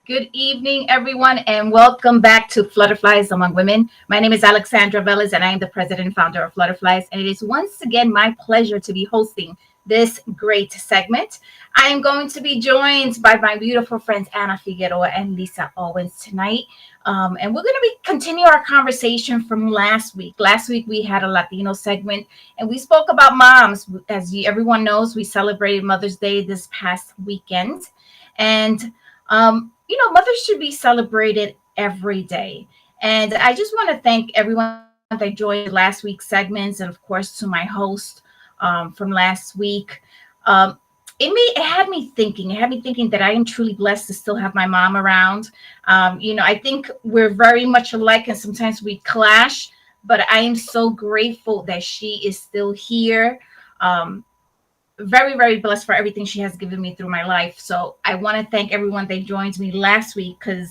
Good evening, everyone, and welcome back to Flutterflies Among Women. My name is Alexandra Velez, and I am the president and founder of Flutterflies. And it is once again my pleasure to be hosting this great segment. I am going to be joined by my beautiful friends Anna Figueroa and Lisa Owens tonight. And we're going to be continue our conversation from last week. Last week we had a Latino segment, and we spoke about moms. Everyone knows, we celebrated Mother's Day this past weekend, and mothers should be celebrated every day. And I just want to thank everyone that joined last week's segments, and of course to my host from last week. Um, it had me thinking. It had me thinking that I am truly blessed to still have my mom around. I think we're very much alike, and sometimes we clash. But I am so grateful that she is still here. Um, Very, very blessed for everything she has given me through my life. So I want to thank everyone that joined me last week, because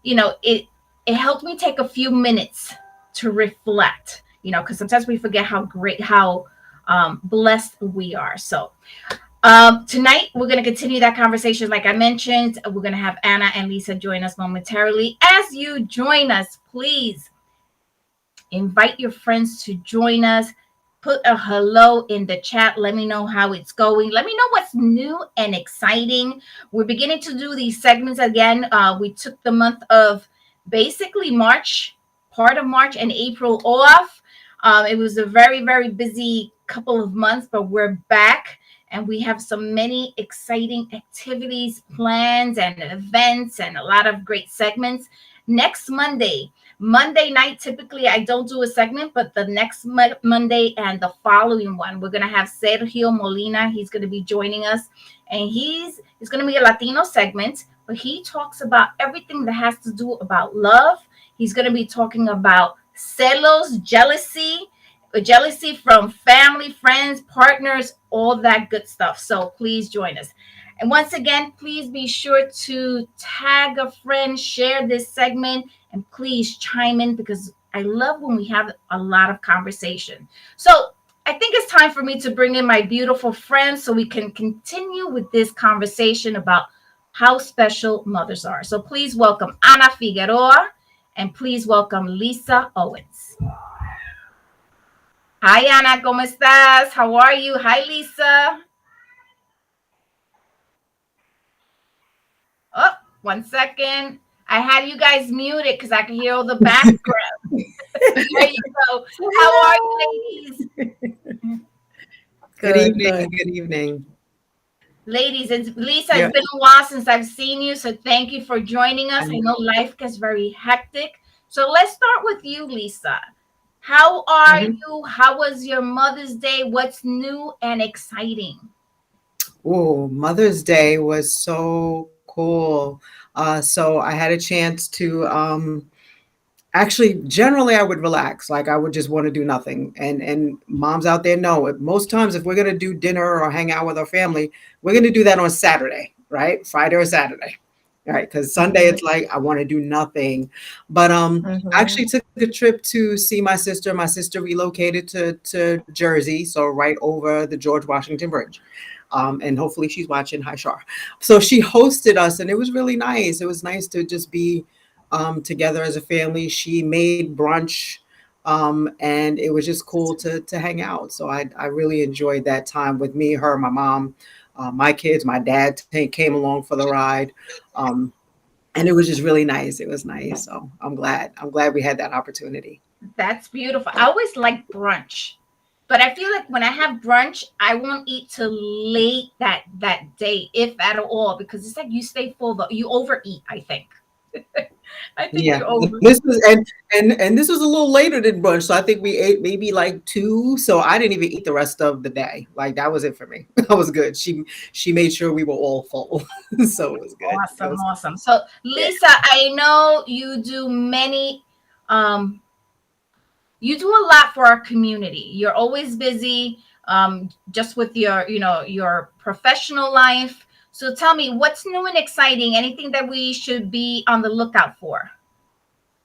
it helped me take a few minutes to reflect. Because sometimes we forget how blessed we are. So tonight we're going to continue that conversation. Like I mentioned, we're going to have Anna and Lisa join us momentarily. As you join us, please invite your friends to join us. Put a hello in the chat. Let me know how it's going. Let me know what's new and exciting. We're beginning to do these segments again. We took the month of basically March, part of March and April off. It was a very, very busy couple of months, but we're back, and we have so many exciting activities, plans, and events, and a lot of great segments. Next Monday night, typically I don't do a segment, but the next Monday and the following one, we're going to have Sergio Molina. He's going to be joining us, and it's going to be a Latino segment, but he talks about everything that has to do about love. He's going to be talking about celos, jealousy from family, friends, partners, all that good stuff. So please join us. And once again, please be sure to tag a friend, share this segment, and please chime in, because I love when we have a lot of conversation. So I think it's time for me to bring in my beautiful friends so we can continue with this conversation about how special mothers are. So please welcome Ana Figueroa, and please welcome Lisa Owens. Hi, Ana, ¿cómo estás? How are you? Hi, Lisa. Oh, 1 second. I had you guys muted because I could hear all the background. There you go. How are you, ladies? Good evening. Good. Good evening. Ladies, Lisa, Yeah. it's been a while since I've seen you, so thank you for joining us. I know life gets very hectic. So let's start with you, Lisa. How are Mhm. you? How was your Mother's Day? What's new and exciting? Oh, Mother's Day was so cool. So I had a chance to actually, generally, I would relax. Like I would just want to do nothing. And moms out there know it. Most times, if we're gonna do dinner or hang out with our family, we're gonna do that on Saturday, right? Friday or Saturday. All right, because Sunday Mhm. it's like I want to do nothing. But I Mhm. actually took a trip to see my sister. My sister relocated to Jersey, so right over the George Washington Bridge. And hopefully she's watching. Hi, Shar. So she hosted us, and it was really nice. It was nice to just be together as a family. She made brunch, and it was just cool to hang out. So I really enjoyed that time with me, her, my mom, my kids. My dad came along for the ride, um, and it was just really nice. It was nice. So I'm glad. I'm glad we had that opportunity. That's beautiful. I always like brunch, but I feel like when I have brunch, I won't eat till late that day, if at all, because it's like you stay full, but you overeat. I think. I think Yeah, you and over. this was and this was a little later than brunch, so I think we ate maybe like two. So I didn't even eat the rest of the day. Like that was it for me. That was good. She made sure we were all full, so it was good. It Awesome, was awesome. So, yeah. Lisa, I know you do um, you do a lot for our community. You're always busy, just with your professional life. So, tell me what's new and exciting. Anything that we should be on the lookout for?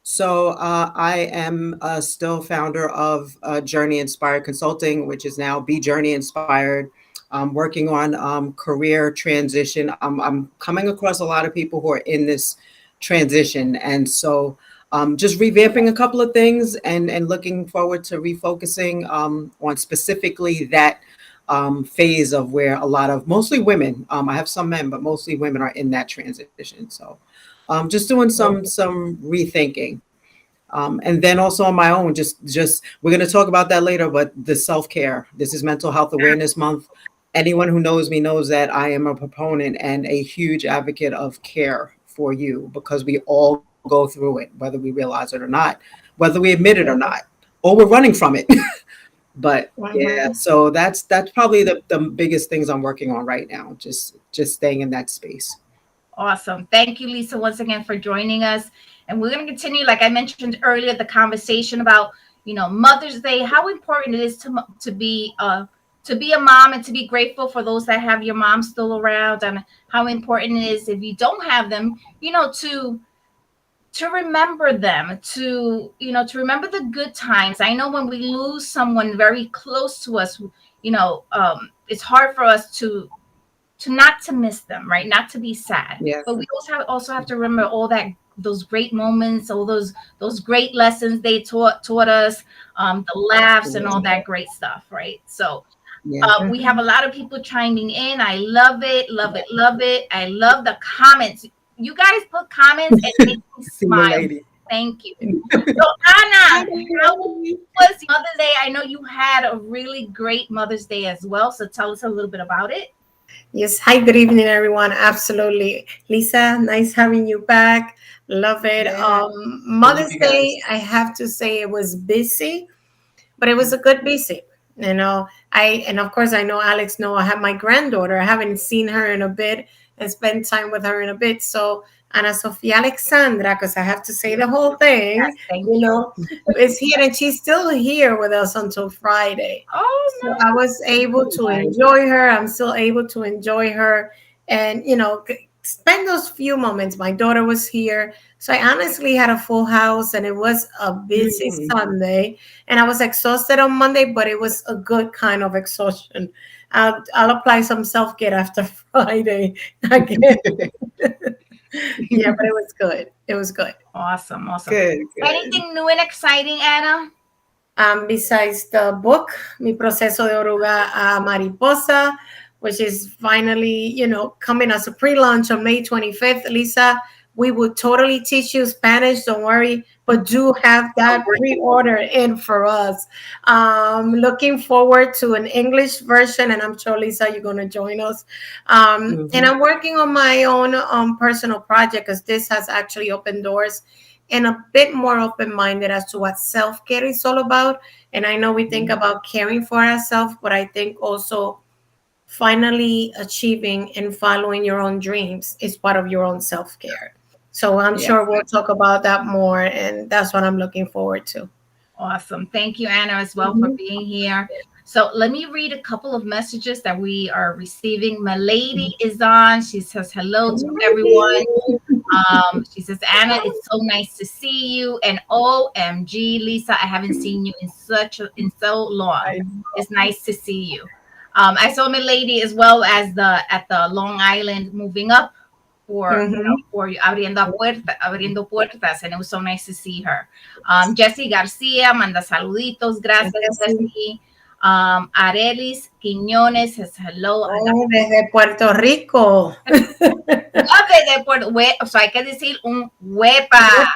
So I am still founder of Journey Inspired Consulting, which is now Be Journey Inspired. working on career transition. I'm coming across a lot of people who are in this transition. And so just revamping a couple of things and looking forward to refocusing on specifically that phase of where a lot of mostly women, I have some men, but mostly women are in that transition. So just doing some rethinking. And then also on my own, just we're going to talk about that later, but the self-care. This is Mental Health Awareness Month. Anyone who knows me knows that I am a proponent and a huge advocate of care for you, because we all go through it, whether we realize it or not, whether we admit it or not, or we're running from it. But yeah, so that's probably the biggest things I'm working on right now. Just staying in that space. Awesome. Thank you, Lisa, once again for joining us. And we're going to continue, like I mentioned earlier, the conversation about, Mother's Day, how important it is to be a mom and to be grateful for those that have your mom still around, and how important it is, if you don't have them, to remember them, to remember the good times. I know when we lose someone very close to us, it's hard for us to not to miss them, right? Not to be sad. Yeah. But we also have to remember all those great moments, all those great lessons they taught us, the laughs and all that great stuff, right? So we have a lot of people chiming in. I love it, love it, love it. I love the comments. You guys put comments and make me smile. Thank you. So Anna, how was Mother's Day? I know you had a really great Mother's Day as well. So tell us a little bit about it. Yes. Hi, good evening, everyone. Absolutely. Lisa, nice having you back. Love it. Yeah. Mother's Day, I have to say it was busy, but it was a good busy. And of course I know Alex know I have my granddaughter. I haven't seen her in a bit and spent time with her in a bit. So Ana Sofia Alexandra, because I have to say the whole thing, is here, and she's still here with us until Friday. Oh, so I was able to enjoy her. I'm still able to enjoy her, and spend those few moments. My daughter was here, so I honestly had a full house, and it was a busy Sunday, and I was exhausted on Monday, but it was a good kind of exhaustion. I'll apply some self-care after Friday again. Yeah, but it was good. It was good. Awesome. Good. Anything new and exciting, Anna? Besides the book, Mi Proceso de Oruga a Mariposa, which is finally, coming as a pre-launch on May 25th. Lisa, we will totally teach you Spanish, don't worry, but do have that pre-order in for us. Looking forward to an English version, and I'm sure, Lisa, you're going to join us. And I'm working on my own personal project, because this has actually opened doors and a bit more open-minded as to what self-care is all about. And I know we think about caring for ourselves, but I think also finally achieving and following your own dreams is part of your own self-care. So I'm sure we'll talk about that more, and that's what I'm looking forward to. Awesome. Thank you, Anna, as well, for being here. So let me read a couple of messages that we are receiving. My lady is on. She says hello to everyone. She says, Anna, it's so nice to see you. And OMG, Lisa, I haven't seen you in so long. It's nice to see you. I saw my lady as well as at the Long Island moving up for abriendo puertas, and it was so nice to see her. Jessie Garcia manda saluditos. Gracias, Jessie. Arelis Quiñones says hello. Desde Puerto Rico. So hay que decir un huepa.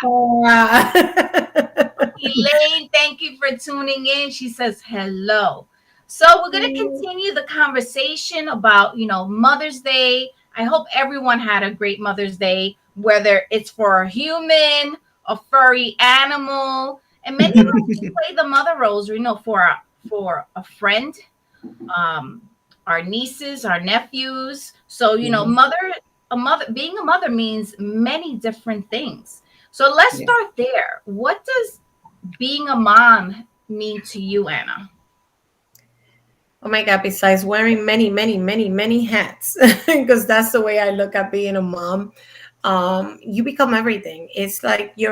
Elaine, thank you for tuning in. She says hello. So we're going to continue the conversation about, Mother's Day. I hope everyone had a great Mother's Day, whether it's for a human, a furry animal, and maybe play the mother roles, for a friend, our nieces, our nephews. So, being a mother means many different things. So let's start there. What does being a mom mean to you, Anna? Oh my God, besides wearing many, many, many, many hats, because that's the way I look at being a mom, you become everything. It's like you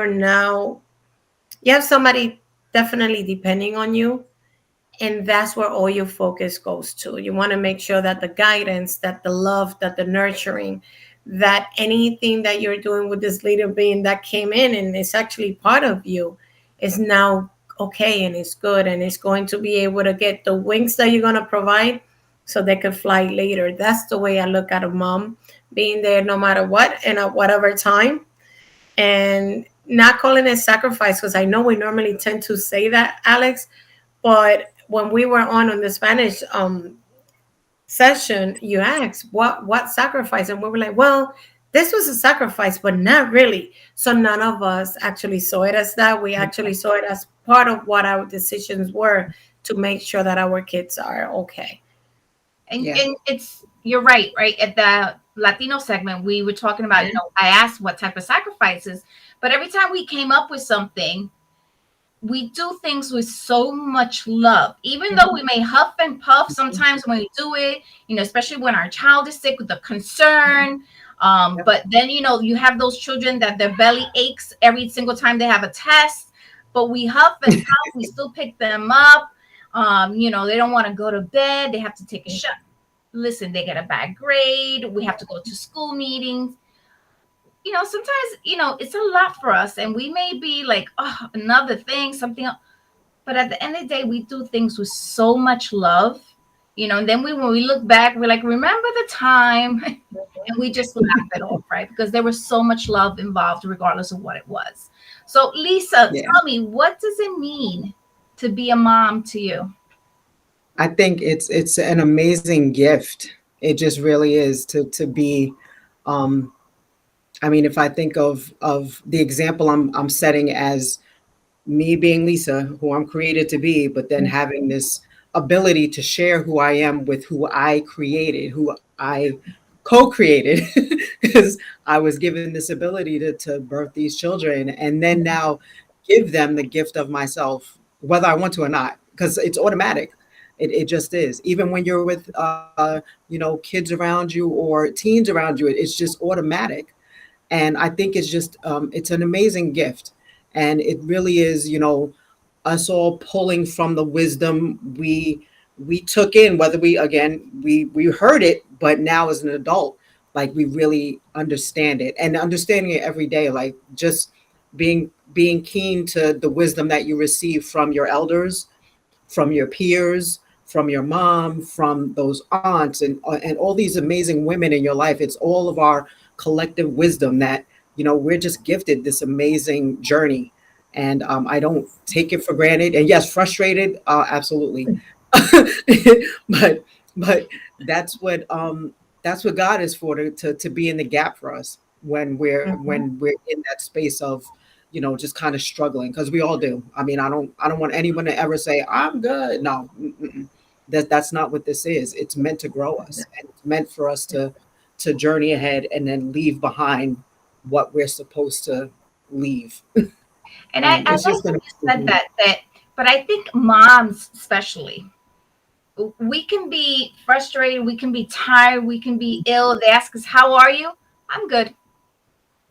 have somebody definitely depending on you. And that's where all your focus goes to. You want to make sure that the guidance, that the love, that the nurturing, that anything that you're doing with this leader being that came in and is actually part of you is now okay and it's good and it's going to be able to get the wings that you're going to provide so they could fly later. That's the way I look at a mom, being there no matter what and at whatever time, and not calling it sacrifice, because I know we normally tend to say that, Alex, but when we were on the Spanish session, you asked what sacrifice, and we were like, well, this was a sacrifice, but not really. So none of us actually saw it as that. We actually saw it as part of what our decisions were to make sure that our kids are okay. And it's, you're right at the Latino segment we were talking about, I asked what type of sacrifices, but every time we came up with something, we do things with so much love, even though we may huff and puff sometimes when we do it, especially when our child is sick, with the concern. But then, you have those children that their belly aches every single time they have a test, but we huff and puff, we still pick them up. They don't want to go to bed. They have to take a shot. Listen, they get a bad grade. We have to go to school meetings. Sometimes, it's a lot for us, and we may be like, oh, another thing, something else. But at the end of the day, we do things with so much love, and then when we look back, we're like, remember the time, and we just laugh it off, right? Because there was so much love involved, regardless of what it was. So, Lisa, tell me, what does it mean to be a mom to you? I think it's an amazing gift. It just really is to be. I mean, if I think of the example I'm setting as me being Lisa, who I'm created to be, but then having this ability to share who I am with who I created, who I co-created, because I was given this ability to birth these children, and then now give them the gift of myself, whether I want to or not, because it's automatic. It just is. Even when you're with, kids around you or teens around you, it's just automatic. And I think it's just, it's an amazing gift. And it really is, us all pulling from the wisdom we took in, whether we heard it, but now as an adult, like we really understand it, and understanding it every day, like just being keen to the wisdom that you receive from your elders, from your peers, from your mom, from those aunts, and all these amazing women in your life. It's all of our collective wisdom that, we're just gifted this amazing journey. And I don't take it for granted. And yes, frustrated, absolutely. but that's what God is for, to be in the gap for us when we're in that space of, just kind of struggling, because we all do. I mean, I don't want anyone to ever say I'm good. No, that's not what this is. It's meant to grow us, and it's meant for us to journey ahead and then leave behind what we're supposed to leave. And I like you said that, but I think moms especially, we can be frustrated, we can be tired, we can be ill. They ask us, how are you? I'm good.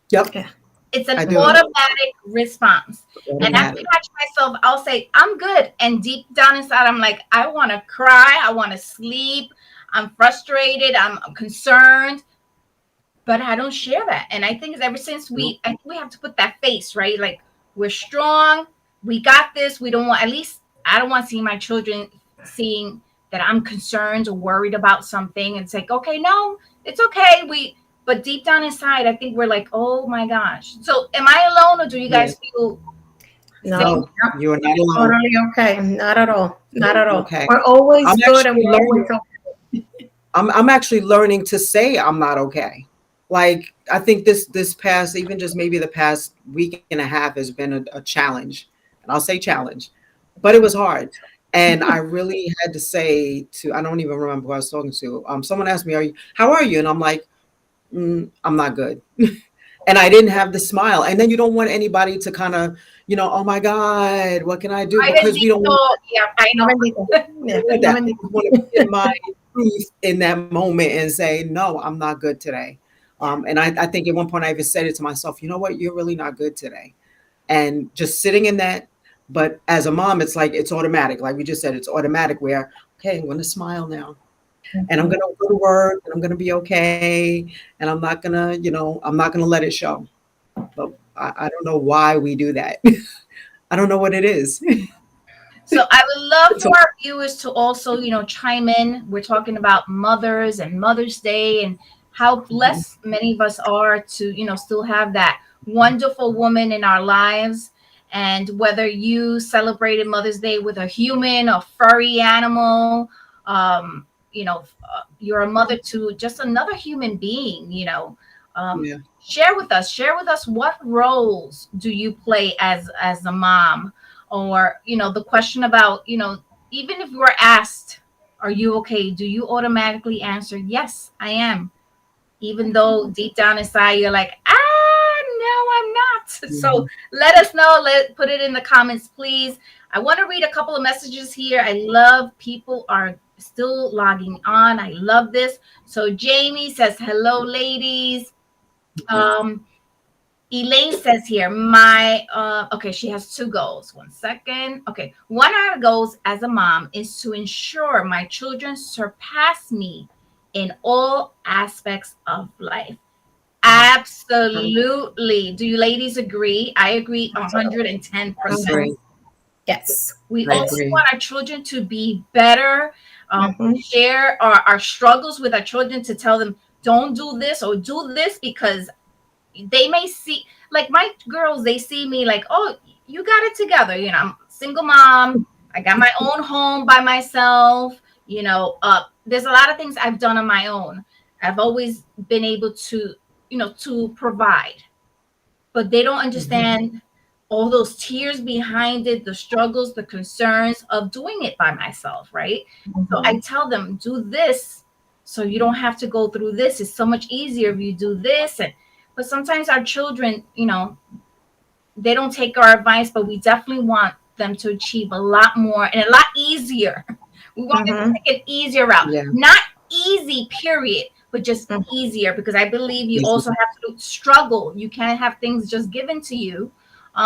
Yep. It's an automatic response. And I catch myself, I'll say, I'm good. And deep down inside, I'm like, I want to cry. I want to sleep. I'm frustrated. I'm concerned. But I don't share that. And I think it's ever since we have to put that face, right? Like, we're strong. We got this. We don't want, at least I don't want to see my children seeing that I'm concerned or worried about something. It's like, okay, no, it's okay. But deep down inside, I think we're like, oh my gosh. So am I alone, or do you guys feel? No, you are not alone. Totally okay. Not at all. Not at all. Okay. We're always good, and we're always okay. I'm actually learning to say I'm not okay. Like, I think this past, even just maybe the past week and a half has been a challenge. And I'll say challenge, but it was hard. And I really had to say I don't even remember who I was talking to. Someone asked me, how are you? And I'm like, I'm not good. And I didn't have the smile. And then you don't want anybody to kind of, oh my God, what can I do? Because we don't want to get my truth in that moment and say, no, I'm not good today. And I think at one point I even said it to myself, you know what, you're really not good today. And just sitting in that, But as a mom, it's like it's automatic. Like we just said, it's automatic where, okay, I'm going to smile now. And I'm going to go to work and I'm going to be okay. And I'm not going to, I'm not going to let it show. But I don't know why we do that. I don't know what it is. So I would love So, for our viewers to also, chime in. We're talking about mothers and Mother's Day and how blessed many of us are to, still have that wonderful woman in our lives. And whether you celebrated Mother's Day with a human, a furry animal, you're a mother to just another human being, yeah. share with us what roles do you play as a mom, or the question about, even if you were asked, are you okay, do you automatically answer, yes, I am, even though deep down inside you're like, no, I'm not. So let us know. Put it in the comments, please. I want to read a couple of messages here. I love people are still logging on. I love this. So Jamie says, hello, ladies. Elaine says here, okay, she has two goals. One second. Okay. One of our goals as a mom is to ensure my children surpass me in all aspects of life. Absolutely. Do you ladies agree? I agree 110%. Yes. We I also agree. want our children to be better, share our struggles with our children, to tell them, don't do this or do this, because they may see, like my girls, they see me like, oh, you got it together. I'm a single mom. I got my own home by myself. There's a lot of things I've done on my own. I've always been able to, to provide, but they don't understand all those tears behind it, the struggles, the concerns of doing it by myself, right? So I tell them, do this so you don't have to go through this. It's so much easier if you do this. But sometimes our children, they don't take our advice, but we definitely want them to achieve a lot more and a lot easier. We want them to take an easier route. Yeah. Not easy, period, but just easier, because I believe you also have to struggle. You can't have things just given to you,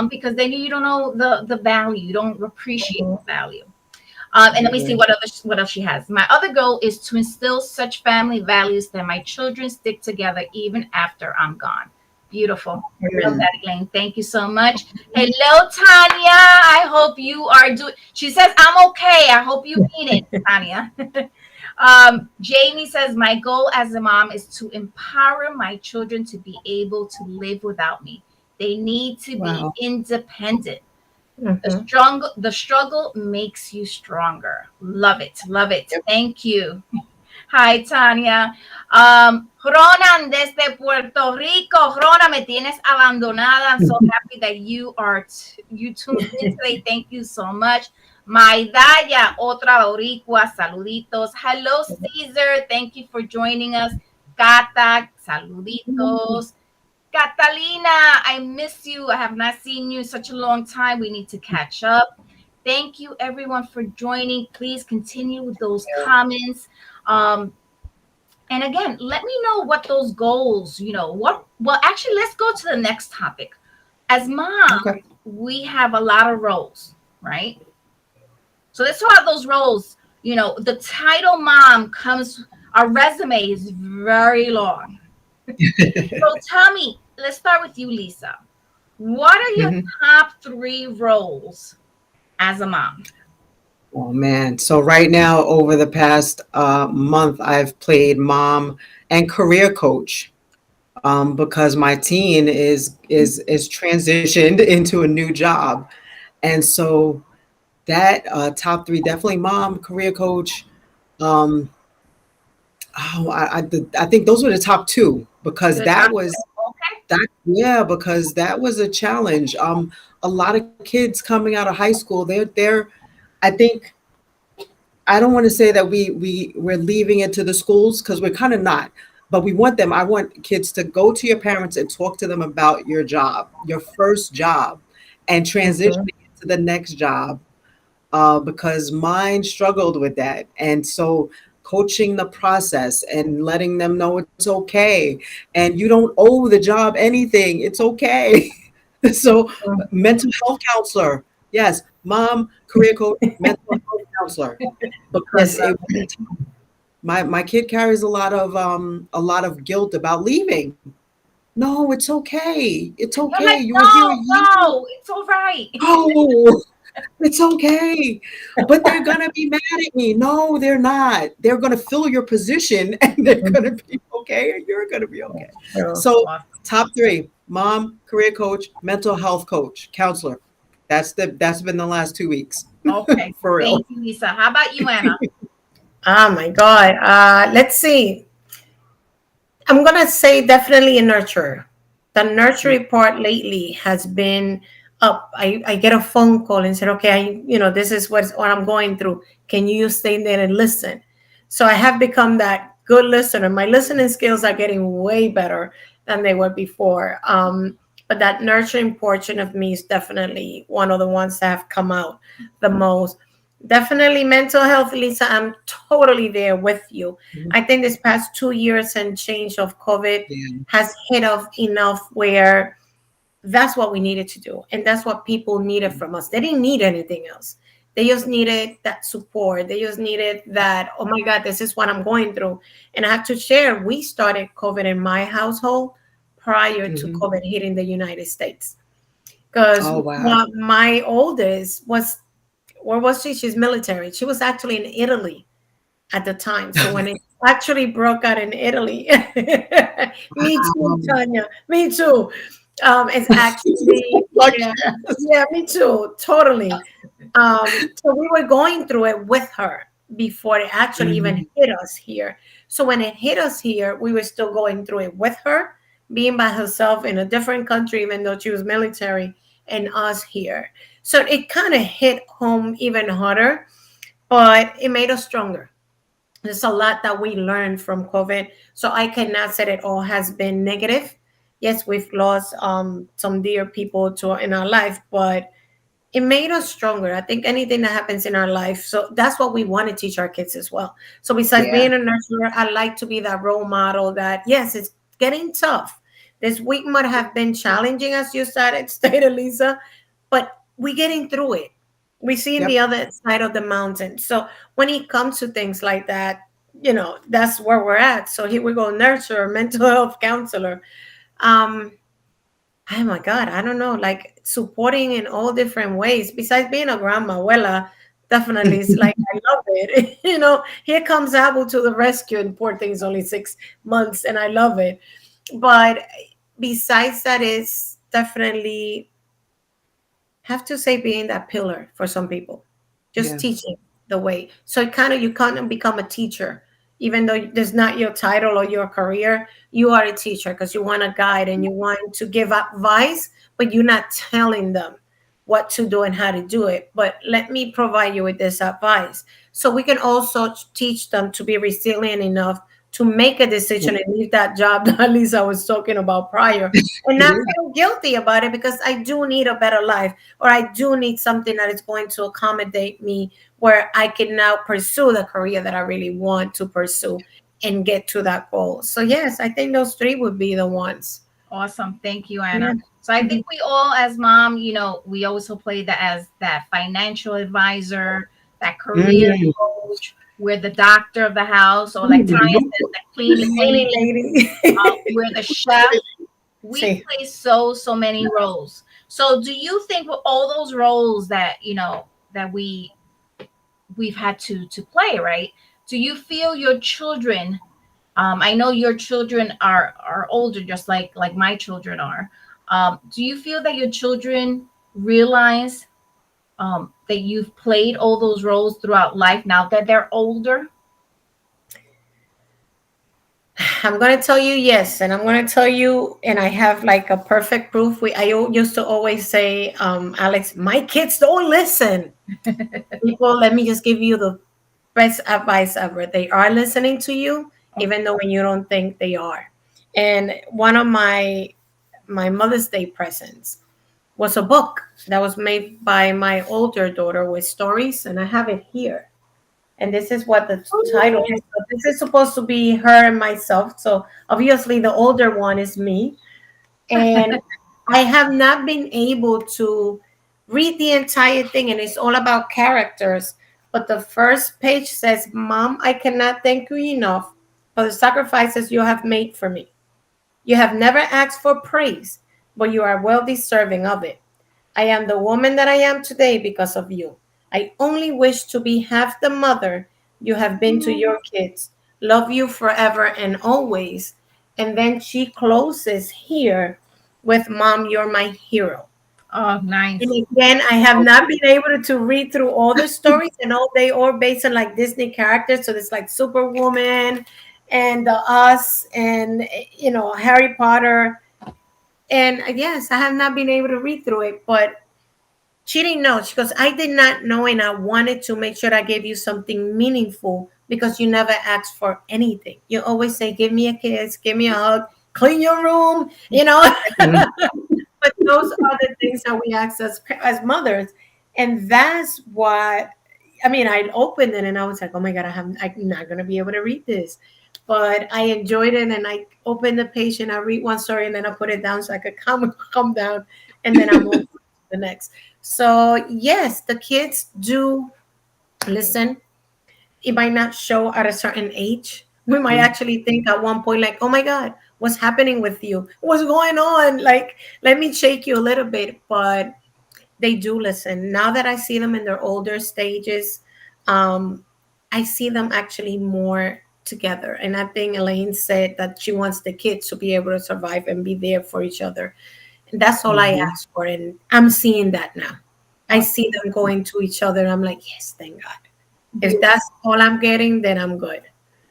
because then you don't know the value. You don't appreciate the value. And let me see what else she has. My other goal is to instill such family values that my children stick together even after I'm gone. Beautiful. Love that, Elaine. Thank you so much. Hello, Tanya. I hope you are doing. She says, I'm okay. I hope you mean it, Tanya. Jamie says, my goal as a mom is to empower my children to be able to live without me. They need to be independent. The struggle makes you stronger. Love it. Love it. Yep. Thank you. Hi, Tanya. Ronan desde Puerto Rico. Rona, me tienes abandonada. I'm so happy that you tuned in today. Thank you so much. Maidaya, otra boricua, saluditos. Hello, Caesar. Thank you for joining us. Cata, saluditos. Catalina, I miss you. I have not seen you in such a long time. We need to catch up. Thank you, everyone, for joining. Please continue with those comments. And again, let me know what those goals, well, actually, let's go to the next topic. As mom, we have a lot of roles, right? So let's talk about those roles. The title mom our resume is very long. So tell me, let's start with you, Lisa. What are your top 3 roles as a mom? Oh man. So right now, over the past month, I've played mom and career coach, because my teen is transitioned into a new job. And so that top 3, definitely mom, career coach. I think those were the top 2, because because that was a challenge. A lot of kids coming out of high school, I think, I don't want to say that we're leaving it to the schools, because we're kind of not, but I want kids to go to your parents and talk to them about your job, your first job, and transitioning to the next job, because mine struggled with that. And so coaching the process and letting them know it's okay. And you don't owe the job anything. It's okay. So mental health counselor, Yes, mom, career coach, mental health counselor. Because Yes, my kid carries a lot of guilt about leaving. No, it's okay. It's You're okay. like, You were here a no, year. no, it's all right. No, it's okay. But they're gonna be mad at me. No, they're not. They're gonna fill your position and they're gonna be okay, and you're gonna be okay. true. So top three: mom, career coach, mental health coach, counselor. That's been the last 2 weeks. Okay, For real. thank you, Lisa. How about you, Anna? Oh my God. Let's see. I'm gonna say definitely a nurturer. The nurturing part lately has been up. I get a phone call and said, okay, this is what I'm going through. Can you stay there and listen? So I have become that good listener. My listening skills are getting way better than they were before. But that nurturing portion of me is definitely one of the ones that have come out the most. Definitely mental health, Lisa. I'm totally there with you. Mhm. I think this past 2 years and change of COVID Yeah. has hit us enough where that's what we needed to do. And that's what people needed from us. They didn't need anything else. They just needed that support. They just needed that, oh my God, this is what I'm going through. And I have to share, we started COVID in my household prior to Mhm. COVID hitting the United States. Because Oh wow. my oldest was, where was she? She's military. She was actually in Italy at the time. So when it actually broke out in Italy, me too, Wow. Tanya, me too. It's actually, Like, yeah, yes. yeah, me too, totally. So we were going through it with her before it actually even Mhm. hit us here. So when it hit us here, we were still going through it with her, being by herself in a different country, even though she was military, and us here. So it kind of hit home even harder, but it made us stronger. There's a lot that we learned from COVID. So I cannot say it all has been negative. Yes, we've lost some dear people to in our life, but it made us stronger. I think anything that happens in our life. So that's what we want to teach our kids as well. So besides Yeah. being a nurturer, I like to be that role model that yes, it's getting tough. This week might have been challenging, as you stated, Lisa, but we're getting through it. We're seeing the Yep. other side of the mountain. So when it comes to things like that, that's where we're at. So here we go, nurturer, mental health counselor. Um, oh my God, I don't know, like supporting in all different ways. Besides being a grandma, abuela, definitely it's like I love it. Here comes Abu to the rescue, and poor thing's only 6 months, and I love it. But besides that, it's definitely have to say being that pillar for some people, just Yeah. teaching the way. So you kind of become a teacher, even though there's not your title or your career. You are a teacher because you want to guide and you want to give advice, but you're not telling them what to do and how to do it. But let me provide you with this advice. So we can also teach them to be resilient enough to make a decision and leave that job that Lisa was talking about prior, and not Yeah. feel guilty about it, because I do need a better life, or I do need something that is going to accommodate me where I can now pursue the career that I really want to pursue and get to that goal. So yes, I think those three would be the ones. Awesome. Thank you, Yeah. Anna. So I Mhm. think we all, as mom, we also play that as that financial advisor, that career Mm. coach. We're the doctor of the house, or like Tanya Mhm. says, the The cleaning cleaning lady. lady. We're the chef. We See. play so many roles. So do you think with all those roles that that we've had to play, right? Do you feel your children? I know your children are older, just like my children are. Do you feel that your children realize that you've played all those roles throughout life now that they're older? I'm going to tell you yes, and I'm going to tell you, and I have like a perfect proof. Used to always say, Alex, my kids don't listen. People, let me just give you the best advice ever. They are listening to you, even though when you don't think they are. And one of my Mother's Day presents was a book that was made by my older daughter with stories, and I have it here. And this is what the title is. So this is supposed to be her and myself. So obviously the older one is me. And I have not been able to read the entire thing, and it's all about characters. But the first page says, Mom, I cannot thank you enough for the sacrifices you have made for me. You have never asked for praise, but you are well deserving of it. I am the woman that I am today because of you. I only wish to be half the mother you have been to your kids. Love you forever and always. And then she closes here with, Mom, you're my hero. Oh, nice. And again, I have not been able to read through all the stories, and all they are based on like Disney characters. So there's like Superwoman and Us and Harry Potter. And yes, I have not been able to read through it, but she didn't know. She goes, I did not know, and I wanted to make sure I gave you something meaningful because you never asked for anything. You always say, give me a kiss, give me a hug, clean your room, But those are the things that we ask as mothers. And that's what, I opened it and I was like, oh my God, I'm not going to be able to read this. But I enjoyed it, and I opened the page and I read one story and then I put it down so I could calm down, and then I moved to the next. So yes, the kids do listen. It might not show at a certain age. We might actually think at one point, like, oh my God, what's happening with you? What's going on? Like, let me shake you a little bit. But they do listen. Now that I see them in their older stages, I see them actually more together. And I think Elaine said that she wants the kids to be able to survive and be there for each other. And that's all I ask for. And I'm seeing that now. I see them going to each other. I'm like, yes, thank God. If that's all I'm getting, then I'm good.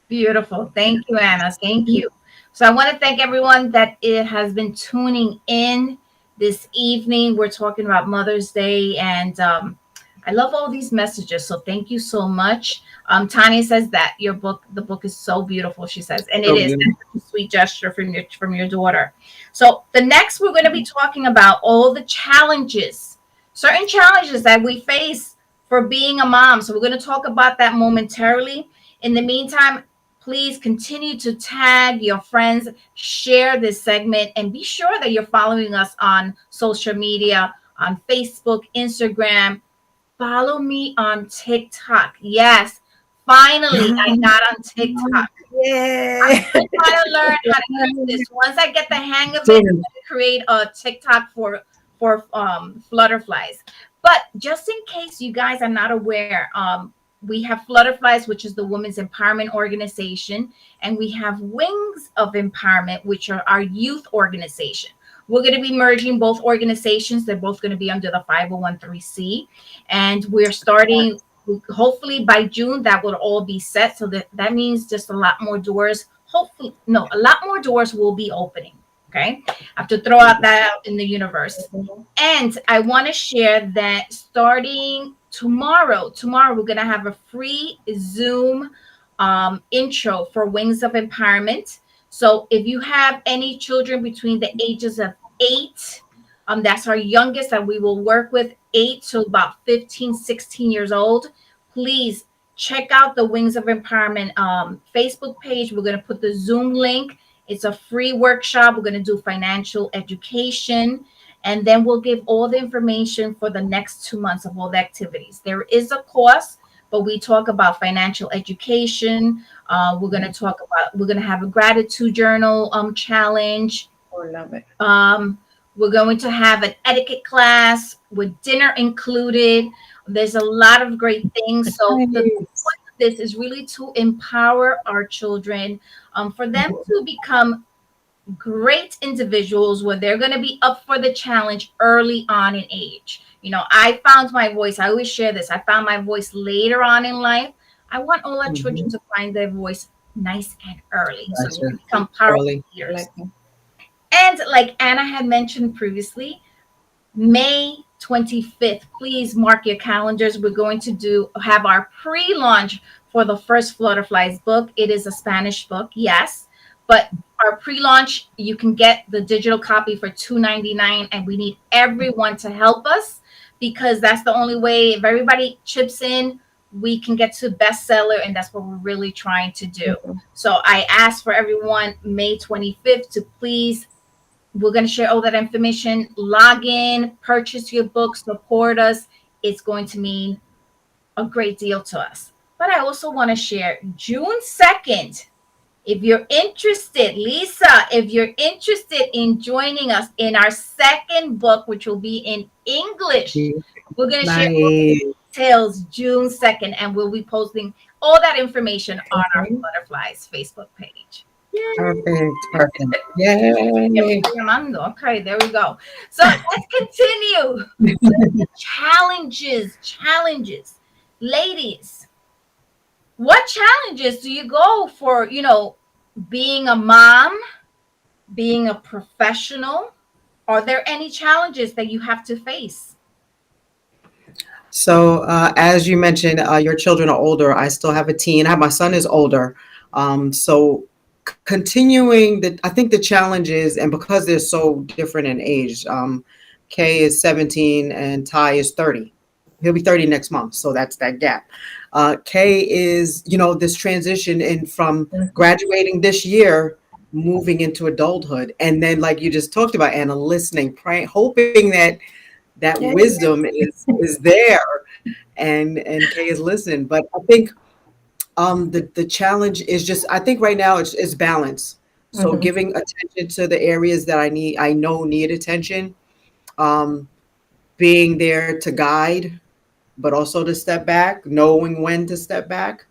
Beautiful. Thank you, Anna. Thank you. So I want to thank everyone that it has been tuning in this evening. We're talking about Mother's Day, and I love all these messages. So thank you so much. Tanya says that the book is so beautiful. She says, and it is. That's a sweet gesture from your daughter. So the next, we're going to be talking about all the challenges, certain challenges that we face for being a mom. So we're going to talk about that momentarily. In the meantime, please continue to tag your friends, share this segment, and be sure that you're following us on social media, on Facebook, Instagram. Follow me on TikTok. Yes, finally, I got on TikTok. Yeah. I'm trying to learn how to use this. Once I get the hang of it, I'm going to create a TikTok for Flutterflies. But just in case you guys are not aware, we have Flutterflies, which is the Women's Empowerment Organization, and we have Wings of Empowerment, which are our youth organization. We're going to be merging both organizations. They're both going to be under the 501(c)(3), and we're starting, hopefully by June, that will all be set. So that means just a lot more doors. Hopefully, no, a lot more doors will be opening. Okay, I have to throw out that out in the universe. And I want to share that starting tomorrow we're going to have a free Zoom intro for Wings of Empowerment. So if you have any children between the ages of 8, that's our youngest that we will work with, 8 to about 15, 16 years old, please check out the Wings of Empowerment Facebook page. We're going to put the Zoom link. It's a free workshop. We're going to do financial education, and then we'll give all the information for the next 2 months of all the activities. There is a cost, but we talk about financial education. We're going to have a gratitude journal challenge. Oh, love it. We're going to have an etiquette class with dinner included. There's a lot of great things. So the point of this is really to empower our children, for them to become great individuals where they're going to be up for the challenge early on in age. I found my voice. I always share this. I found my voice later on in life. I want all our children to find their voice nice and early, so they become powerful leaders. And like Anna had mentioned previously, May 25th, please mark your calendars. We're going to have our pre-launch for the first Flutterflies book. It is a Spanish book, yes, but our pre-launch, you can get the digital copy for $2.99, and we need everyone to help us, because that's the only way. If everybody chips in, we can get to bestseller, and that's what we're really trying to do. So I ask for everyone May 25th to please We're going to share all that information. Log in, purchase your book, support us. It's going to mean a great deal to us. But I also want to share June 2nd. If you're interested, Lisa, if you're interested in joining us in our second book, which will be in English, we're going to share all the Nice. details June 2nd, and we'll be posting all that information on our Okay. Flutterflies Facebook page. Perfect. Perfect. Yay. Okay, there we go. So let's continue. Challenges. Ladies, what challenges do you go for, being a mom, being a professional? Are there any challenges that you have to face? So, as you mentioned, your children are older. I still have a teen. My son is older. So continuing I think the challenge is, and because they're so different in age, Kay is 17 and Ty is 30. He'll be 30 next month. So that's that gap. Kay is, this transition in from graduating this year, moving into adulthood. And then, like you just talked about, Anna, listening, praying, hoping that Yeah. wisdom is there and Kay is listening. But I think the challenge is just, I think right now it's balance. So Mhm. giving attention to the areas that I know need attention, um, being there to guide, but also to step back, knowing when to step back.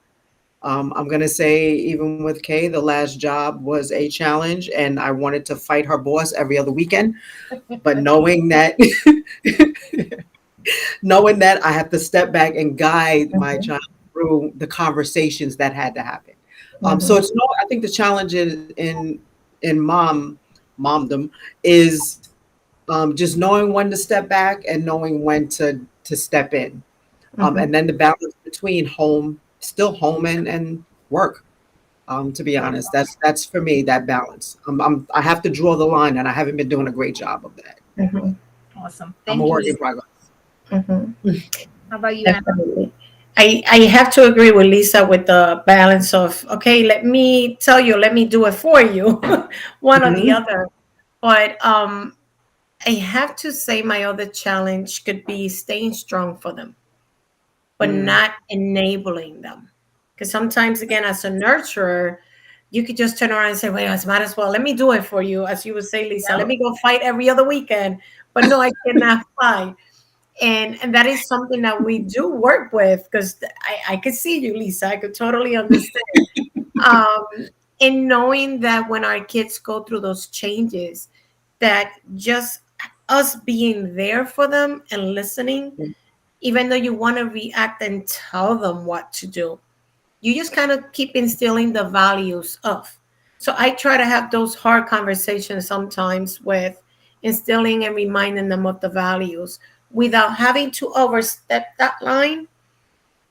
I'm gonna say, even with Kay, the last job was a challenge, and I wanted to fight her boss every other weekend. But knowing that I have to step back and guide my Mhm. child through the conversations that had to happen. So Mhm. it's no, I think the challenge in momdom is just knowing when to step back and knowing when to step in, Mhm. and then the balance between still home and work. To be honest, that's for me, that balance. I have to draw the line, and I haven't been doing a great job of that. Mhm. Awesome. I'm a Thank you, work in Lisa. progress. Mhm. How about you, Anna? Definitely. I have to agree with Lisa with the balance of, okay, let me tell you, let me do it for you, one or the Mhm. other. But I have to say my other challenge could be staying strong for them, but Mm. not enabling them. Because sometimes, again, as a nurturer, you could just turn around and say, well, as might as well, let me do it for you. As you would say, Lisa, let Yeah. me go fight every other weekend. But no, I cannot fight. And that is something that we do work with, because I could see you, Lisa. I could totally understand. Um, in knowing that when our kids go through those changes, that just us being there for them and listening, even though you want to react and tell them what to do, you just kind of keep instilling the values of. So I try to have those hard conversations sometimes with instilling and reminding them of the values without having to overstep that line.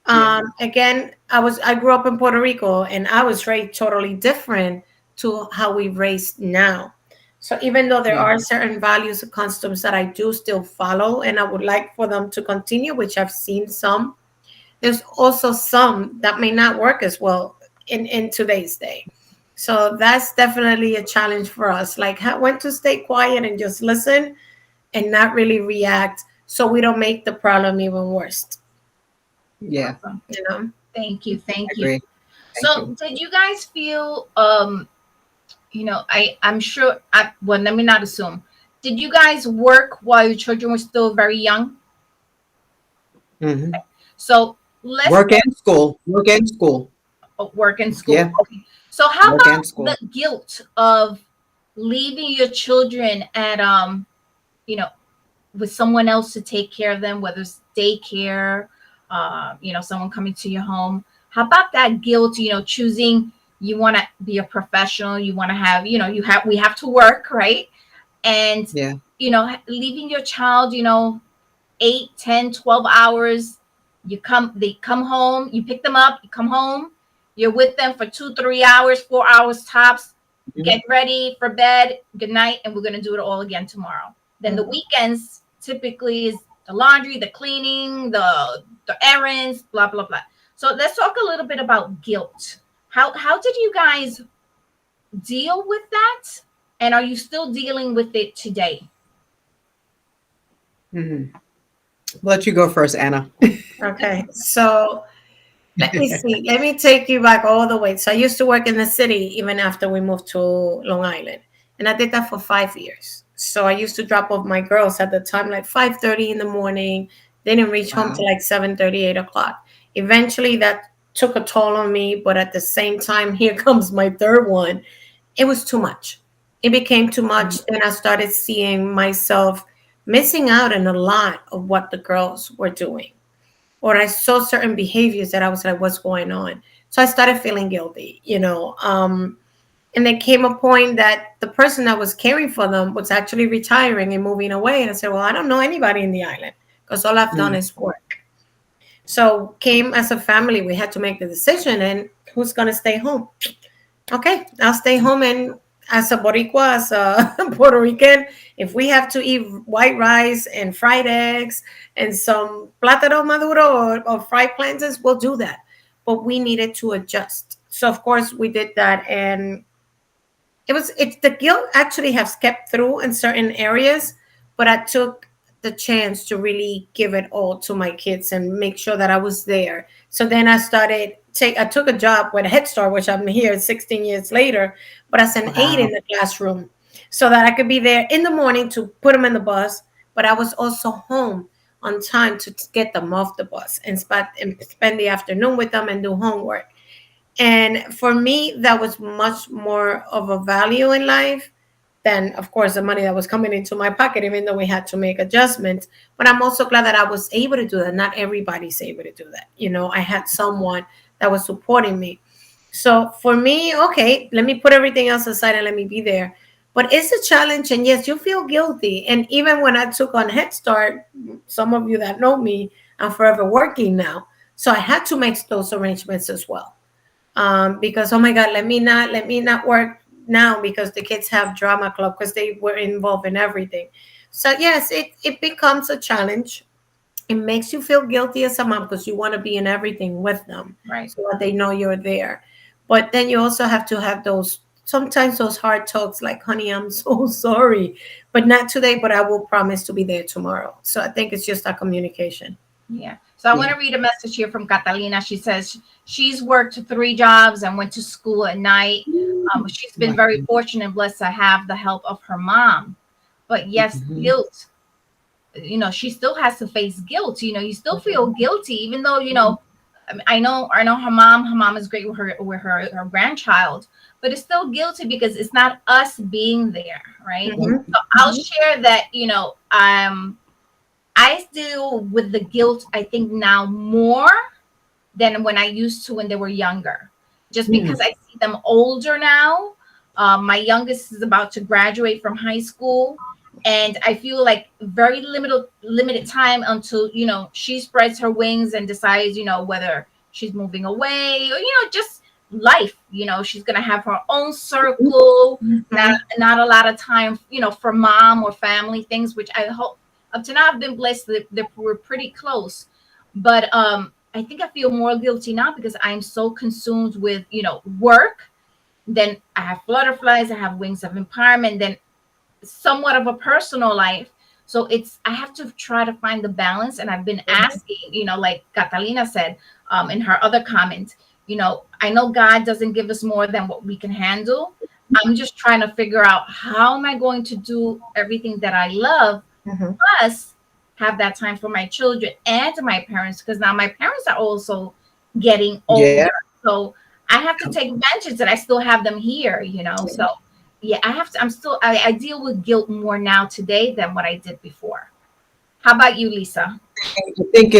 Yeah. Again, I grew up in Puerto Rico, and I was raised totally different to how we raised now. So even though there Yeah. are certain values and customs that I do still follow, and I would like for them to continue, which I've seen some, there's also some that may not work as well in today's day. So that's definitely a challenge for us, like when to stay quiet and just listen and not really react, so we don't make the problem even worse, Yeah. Awesome. you know. Thank you. I Thank you. agree. Thank So you. did you guys feel I'm sure well, let me not assume. Did you guys work while your children were still very young? Hmm. So let's Work and school. Work and school. work in school. Yeah. Okay. So how Work about and the school. guilt of leaving your children at you know, with someone else to take care of them, whether it's daycare, someone coming to your home. How about that guilt, choosing you want to be a professional, you want to have, we have to work, right? And, Yeah. leaving your child, 8, 10, 12 hours, they come home, you pick them up, you come home, you're with them for 2, 3 hours, 4 hours tops, Mhm. get ready for bed, good night, and we're going to do it all again tomorrow. Then the weekends typically is the laundry, the cleaning, the errands, blah blah blah. So let's talk a little bit about guilt. How did you guys deal with that? And are you still dealing with it today? Let you go first, Anna. Okay, so let me see. Let me take you back all the way. So I used to work in the city even after we moved to Long Island, and I did that for 5 years. So I used to drop off my girls at the time like 5:30 in the morning. They didn't reach home till Wow. like 7:30, 8 o'clock. Eventually, that took a toll on me. But at the same time, here comes my third one. It was too much. It became too much. Then I started seeing myself missing out on a lot of what the girls were doing, or I saw certain behaviors that I was like, what's going on? So I started feeling guilty, and there came a point that the person that was caring for them was actually retiring and moving away. And I said, well, I don't know anybody in the island because all I've done Mm. is work. So came as a family, we had to make the decision, and who's going to stay home? Okay, I'll stay home, and as a Boricua, as a Puerto Rican, if we have to eat white rice and fried eggs and some plátano maduro or fried plantains, we'll do that. But we needed to adjust. So of course we did that, and it's the guilt actually has kept through in certain areas, but I took the chance to really give it all to my kids and make sure that I was there. So then I took a job with a Head Start, which I'm here 16 years later, but as an aide Wow. in the classroom, so that I could be there in the morning to put them in the bus, but I was also home on time to get them off the bus and spend the afternoon with them and do homework. And for me, that was much more of a value in life than, of course, the money that was coming into my pocket, even though we had to make adjustments. But I'm also glad that I was able to do that. Not everybody's able to do that. I had someone that was supporting me. So for me, okay, let me put everything else aside and let me be there. But it's a challenge. And yes, you feel guilty. And even when I took on Head Start, some of you that know me, I'm forever working now. So I had to make those arrangements as well, because oh my god, let me not work now because the kids have drama club because they were involved in everything. So yes, it becomes a challenge. It makes you feel guilty as a mom because you want to be in everything with them, Right. so that they know you're there. But then you also have to have those, sometimes those hard talks like, honey, I'm so sorry, but not today, but I will promise to be there tomorrow. So I think it's just a communication. Yeah. So I want Yeah. to read a message here from Catalina. She says she's worked 3 jobs and went to school at night. She's been very Wow. fortunate and blessed to have the help of her mom. But yes, Mhm. guilt, she still has to face guilt. You still feel guilty, even though, I know her mom is great with her grandchild, but it's still guilty because it's not us being there, right? Mhm. So I'll share that, I deal with the guilt, I think, now more than when I used to when they were younger, just because Mm. I see them older now. My youngest is about to graduate from high school, and I feel like very limited time until she spreads her wings and decides whether she's moving away or just life. She's gonna have her own circle, not Mhm. not a lot of time for mom or family things, which I hope up to now I've been blessed that we're pretty close. But I think I feel more guilty now because I'm so consumed with work. Then I have Flutterflies, I have Wings of Empowerment, then somewhat of a personal life. So I have to try to find the balance. And I've been asking, like Catalina said in her other comment, I know God doesn't give us more than what we can handle. I'm just trying to figure out how am I going to do everything that I love, Mhm. plus have that time for my children and my parents, because now my parents are also getting Yeah. older. So I have to take advantage that I still have them here. So yeah, I deal with guilt more now today than what I did before. How about you, Lisa? I think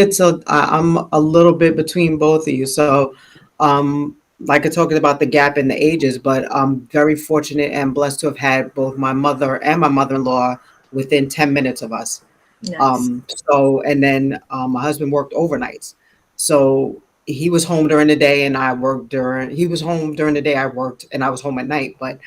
I'm a little bit between both of you. So, like I talked about the gap in the ages, but I'm very fortunate and blessed to have had both my mother and my mother-in-law within 10 minutes of us. Nice. And then my husband worked overnights. So he was home during the day and he was home during the day, I worked, and I was home at night. But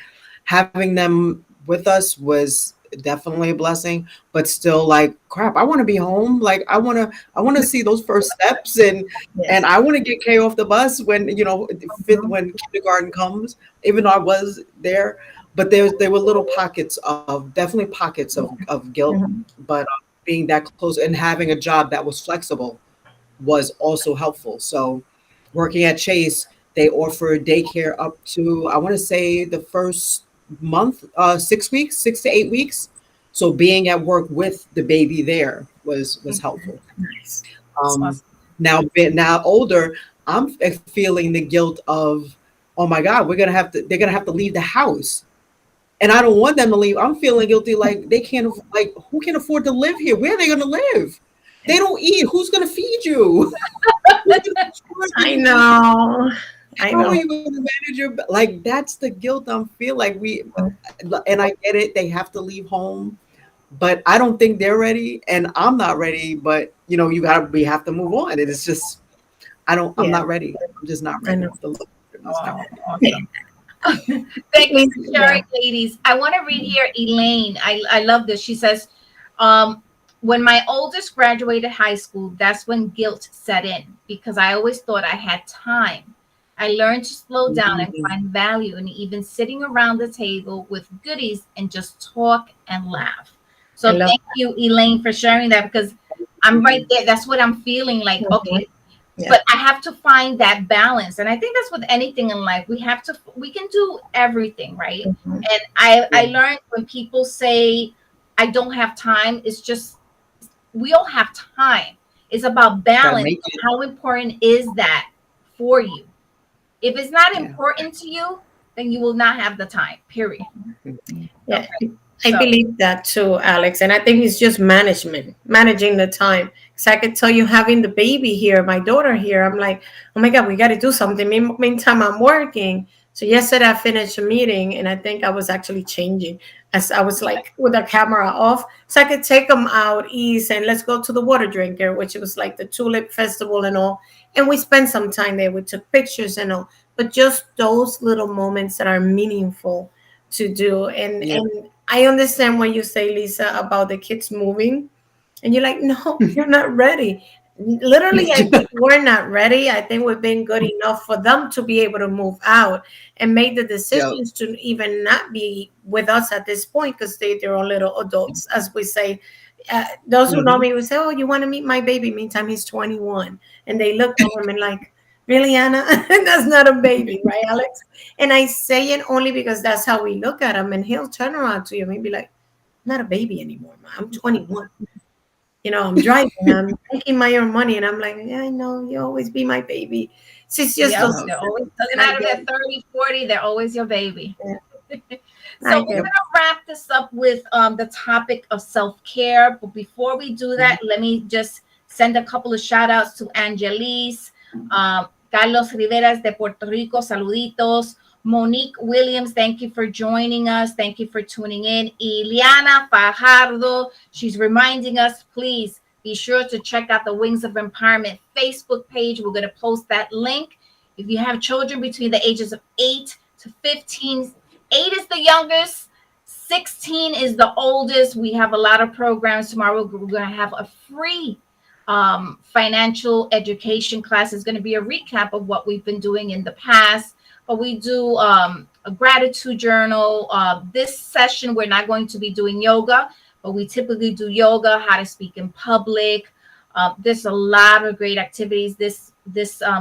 having them with us was definitely a blessing, but still like crap, I want to be home. Like I want to see those first steps, and Yes. I want to get Kay off the bus when Mhm. when kindergarten comes, even though I was there. but there were little pockets of definitely pockets of guilt. Mhm. But being that close and having a job that was flexible was also helpful. So working at Chase, they offer daycare up to, I want to say, the first month, 6 weeks, 6 to 8 weeks. So being at work with the baby there was helpful. Nice. Um, Awesome. now older, I'm feeling the guilt of, oh my God, they're gonna have to leave the house, and I don't want them to leave. I'm feeling guilty, like they can't, like who can afford to live here? Where are they gonna live? They don't eat. Who's gonna feed you? Who's gonna afford I you? know. I How are know. you going to manage your, like that's the guilt I'm feel like and I get it. They have to leave home, but I don't think they're ready, and I'm not ready. But we have to move on. And it's just I'm Yeah, not ready. I'm just not I ready. know. The is not Oh, ready. awesome. Thank you for Yeah. sharing, ladies. I want to read here Elaine. I love this. She says, um, when my oldest graduated high school, that's when guilt set in because I always thought I had time. I learned to slow down and Mhm. find value in even sitting around the table with goodies and just talk and laugh. I So love thank you, Elaine, for sharing that because I'm right there. That's what I'm feeling like. that. Okay, Yeah. but I have to find that balance. And I think that's with anything in life. We can do everything, right? Mhm. And I Yeah. learned when people say I don't have time, it's just we all have time. It's about Gotta balance. make it. How important is that for you? If it's not Yeah. important to you, then you will not have the time, period. Mhm. Yeah, Okay. I So believe that too, Alex. And I think it's just managing the time. Because I could tell you, having the baby here, my daughter here, I'm like, oh my God, we got to do something. Meantime, I'm working. So yesterday I finished a meeting, and I think I was actually changing as I was like with the camera off, so I could take them out east and let's go to the water drinker, which was like the tulip festival and all. And we spent some time there. We took pictures and all, but just those little moments that are meaningful to do. And Yeah. and I understand what you say, Lisa, about the kids moving, and you're like, no, you're not ready. Literally, I think we're not ready. I think we've been good enough for them to be able to move out and make the Yeah. decisions to even not be with us at this point because they're all little adults, as we say. Those who know Mhm. me would say, oh, you want to meet my baby? Meantime, he's 21. And they look at him and like, really, Anna? That's not a baby, right, Alex? And I say it only because that's how we look at him. And he'll turn around to you and be like, I'm not a baby anymore, Ma. I'm 21. I'm driving, I'm making my own money. And I'm like, yeah, I know, you always be my baby. So it's just yep, those Yeah. they're always things, doesn't and I matter if get they're 30, 40, they're always your baby. it. So I we're get Yep. it. gonna wrap this up with the topic of self-care. But before we do Mhm. that, let me just send a couple of shout outs to Angelis, Carlos Riveras de Puerto Rico, saluditos. Monique Williams, thank you for joining us. Thank you for tuning in. Iliana Fajardo, she's reminding us, please be sure to check out the Wings of Empowerment Facebook page. We're going to post that link. If you have children between the ages of 8 to 15, 8 is the youngest, 16 is the oldest. We have a lot of programs tomorrow. We're going to have a free financial education class. Is going to be a recap of what we've been doing in the past. But we do a gratitude journal. This session, we're not going to be doing yoga, but we typically do yoga, how to speak in public. There's a lot of great activities. This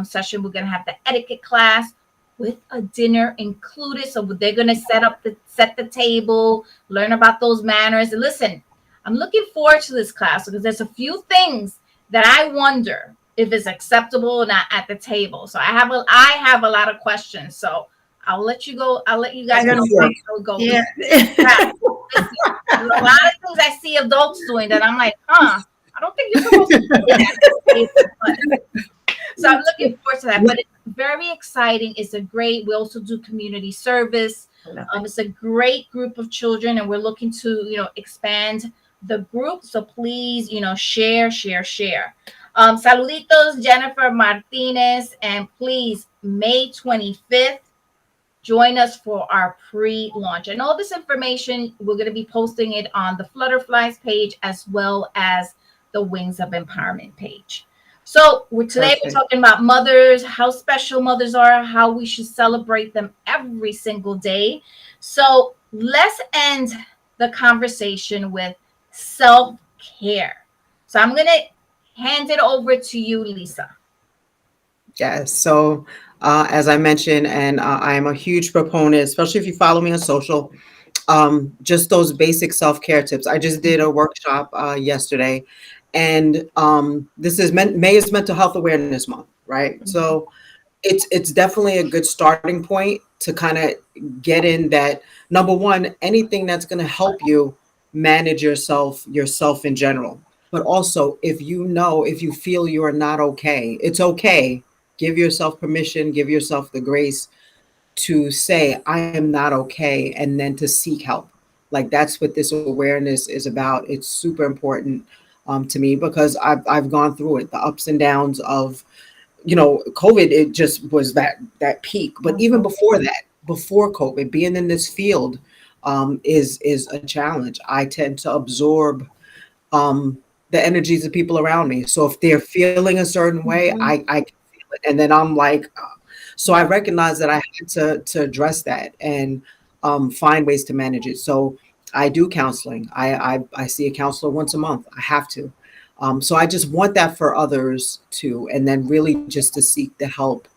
session, we're going to have the etiquette class with a dinner included. So they're going to set the table, learn about those manners. And listen, I'm looking forward to this class because there's a few things that I wonder if it's acceptable or not at the table. So I have a lot of questions. So I'll let you go. I'll let you I was guys know gonna how say, it goes. yeah. Yeah, listen, there's a lot of things I see adults doing that I'm like, I don't think you're supposed to do that at the table. But so I'm looking forward to that. But it's very exciting. It's a great. We also do community service. It's a great group of children, and we're looking to expand the group. So please share. Saluditos, Jennifer Martinez, and please May 25th. Join us for our pre-launch. And all this information, we're going to be posting it on the Flutterflies page as well as the Wings of Empowerment page. So today we're Perfect. talking about mothers, how special mothers are, how we should celebrate them every single day. So let's end the conversation with self-care. So I'm going to hand it over to you, Lisa. Yes. So, as I mentioned, and I am a huge proponent, especially if you follow me on social, just those basic self-care tips. I just did a workshop yesterday, and this is May is Mental Health Awareness Month, right? So it's definitely a good starting point to kind of get in that. Number one, anything that's going to help you manage yourself in general. But also, if you feel you are not okay, it's okay. Give yourself permission, give yourself the grace to say, I am not okay, and then to seek help. Like that's what this awareness is about. It's super important to me because I've gone through it, the ups and downs of, COVID. It just was that peak. But even before that, before COVID, being in this field is a challenge. I tend to absorb um, the energies of people around me. So if they're feeling a certain way, Mhm. I can feel it, and then I'm like, so I recognize that I had to address that and find ways to manage it. So I do counseling. I see a counselor once a month. I have to. So I just want that for others too, and then really just to seek the help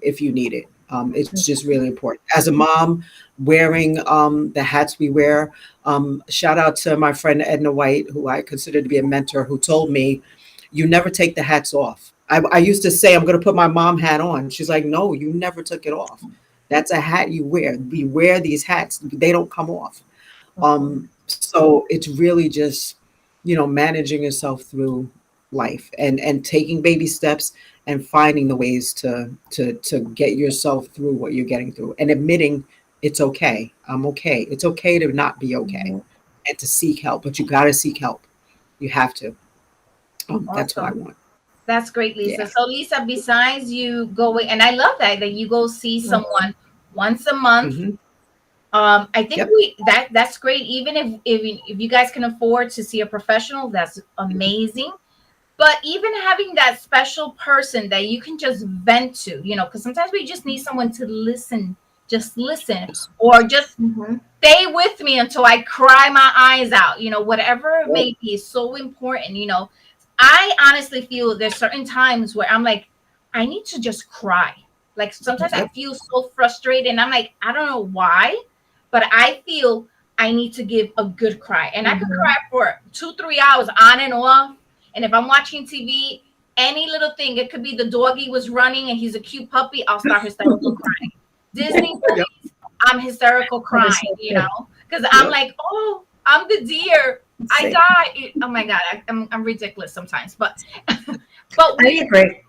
if you need it. It's just really important. As a mom, wearing the hats we wear. Shout out to my friend Edna White, who I consider to be a mentor, who told me, "You never take the hats off." I used to say, "I'm going to put my mom hat on." She's like, "No, you never took it off. That's a hat you wear. We wear these hats; they don't come off." So it's really just, managing yourself through life and taking baby steps and finding the ways to get yourself through what you're getting through and admitting it's okay. I'm okay. It's okay to not be okay Mhm. and to seek help, but you got to seek help. You have to. That's what I Awesome. want. That's great, Lisa. Yeah. So, Lisa, besides you going, and I love that you go see Mhm. someone once a month. Hmm. I think Yep. that's great. Even if you guys can afford to see a professional, that's amazing. But even having that special person that you can just vent to, because sometimes we just need someone to listen, just listen, or just Mhm. stay with me until I cry my eyes out, whatever it Yep. may be, is so important. I honestly feel there's certain times where I'm like, I need to just cry. Like sometimes I Yep. feel so frustrated and I'm like, I don't know why, but I feel I need to give a good cry. And I could cry Mhm. for 2, 3 hours on and off. And if I'm watching TV, any little thing, it could be the doggy was running and he's a cute puppy, I'll start hysterical crying. Disney Yep. movies, I'm hysterical That is crying, so good. because I'm Yep. like, oh, I'm the deer. I Same. died. Oh my God, I'm ridiculous sometimes, but but I we agree.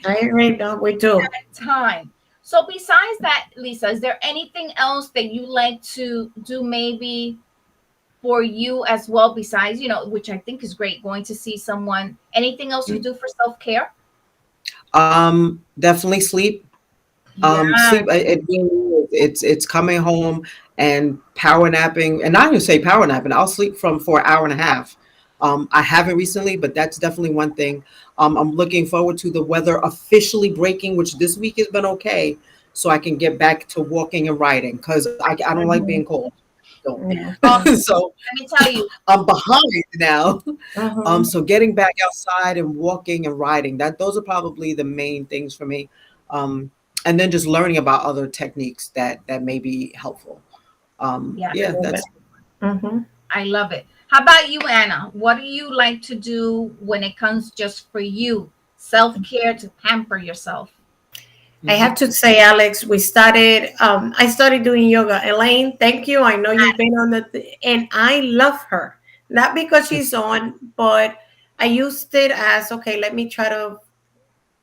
I agree. No, we do. time. So besides that, Lisa, is there anything else that you like to do maybe for you as well besides, which I think is great, going to see someone? Anything else you do for self-care? Definitely sleep. Yeah. Sleep. It really is. It's coming home and power napping, and not even say power napping. I'll sleep for an hour and a half. I haven't recently, but that's definitely one thing. I'm looking forward to the weather officially breaking, which this week has been okay, so I can get back to walking and riding because I don't like being Mhm. cold. Don't. Yeah. Oh, So let me tell you, I'm behind now. Mhm. So getting back outside and walking and riding, those are probably the main things for me. And then just learning about other techniques that may be helpful. yeah, I Yeah, love it. that's Mhm. I love it. How about you, Anna? What do you like to do when it comes just for you? Self-care to pamper yourself. I mhm. have to say, Alex, I started doing yoga. Elaine, thank you. I know you've been on and I love her. Not because she's on, but I used it as, okay, let me try to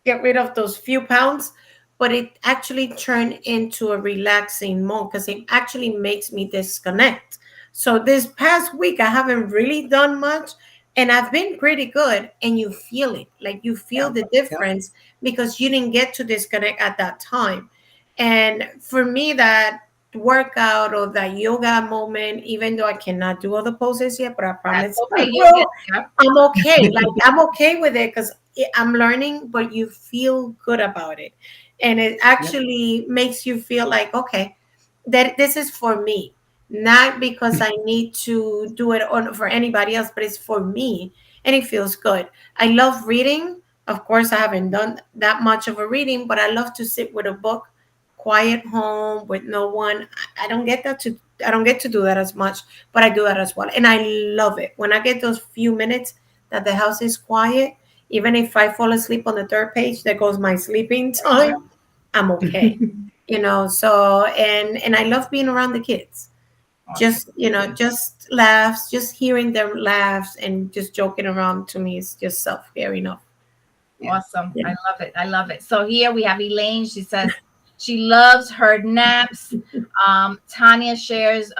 get rid of those few pounds. But it actually turned into a relaxing mode because it actually makes me disconnect. So this past week, I haven't really done much and I've been pretty good. And you feel it, like you feel Yep, the yep. difference because you didn't get to disconnect at that time. And for me, that workout or that yoga moment, even though I cannot do all the poses yet, but I That's promise I okay. You'll get will, there. I'm okay. Like I'm okay with it because I'm learning, but you feel good about it. And it Yep. actually makes you feel like, okay, that this is for me, not because I need to do it on for anybody else, but it's for me and it feels good. I love reading. Of course, I haven't done that much of a reading, but I love to sit with a book, quiet home with no one. I don't get to do that as much, but I do that as well. And I love it. When I get those few minutes that the house is quiet, even if I fall asleep on the third page, there goes my sleeping time. I'm okay. So and I love being around the kids. Just just laughs, just hearing their laughs and just joking around to me is just self-care enough. Awesome. Yeah. I love it. I love it. So here we have Elaine. She says she loves her naps. Tanya shares